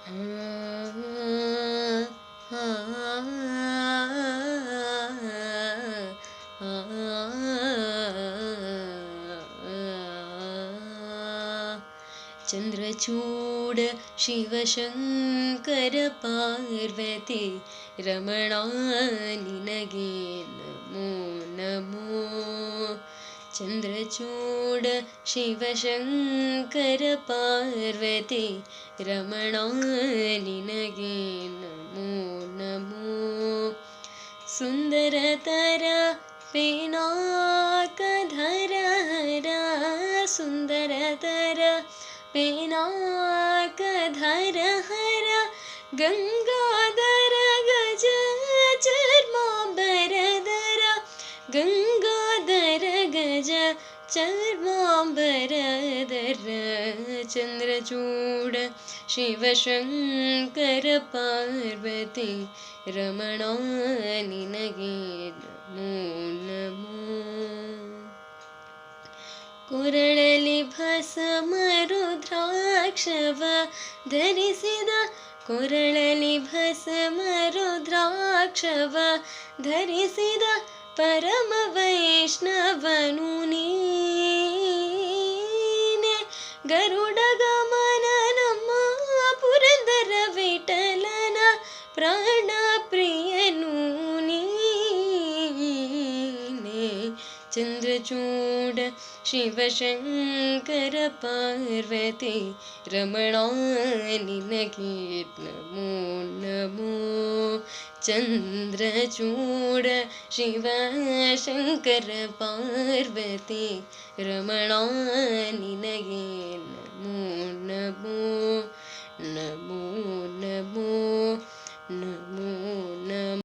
ಚಂದ್ರಚೂಡ ಶಿವಶಂಕರ ಪಾರ್ವತಿ ರಮಣ ನಿನಗೆ ನಮೋ ನಮೋ. ಚಂದ್ರಚೂಡ ಶಿವಶಂಕರ ಪಾರ್ವತಿ ರಮಣ ನಿನಗೆ ನಮೋ ನಮೋ. ಸುಂದರತರ ಪಿನಾಕಧರ ಹರ ಸುಂದರತರ ಪಿನಾಕಧರ ಹರ ಗಂಗಾಧರ ಗಜ ಚರ್ಮಾಂಬರಧರ ಗಂಗಾಧರ ಗಜ ಚರ್ಮಾಂಬರಧರ. ಚಂದ್ರಚೂಡ ಶಿವಶಂಕರ ಪಾರ್ವತಿ ರಮಣ ನಿನಗೆ ನಮೋ ನಮೋ. ಕೊರಳಲಿ ಭಸ್ಮ ರುದ್ರಾಕ್ಷವ ಧರಿಸಿದ ಕೊರಳಲಿ ಭಸ್ಮ ರುದ್ರಾಕ್ಷವ ಧರಿಸಿದ ಪರಮ ವೈಷ್ಣವನು ನೀನೆ. ಗರುಡ ಗಮನ ನಮ್ಮ ಪುರಂದರ ವಿಠಲನ ಪ್ರಾಣ ಪ್ರಿಯನು ನೀನೆ. ಚಂದ್ರಚೂಡ ಶಿವಶಂಕರ ಪಾರ್ವತಿ ರಮಣ ನಿನಗೆ ನಮೋ ನಮೋ. ಚಂದ್ರಚೂಡ ಶಿವಶಂಕರ ಪಾರ್ವತಿ ರಮಣ ನಿನಗೆ ನಮೋ ನಮೋ ನಮೋ ನಮೋ.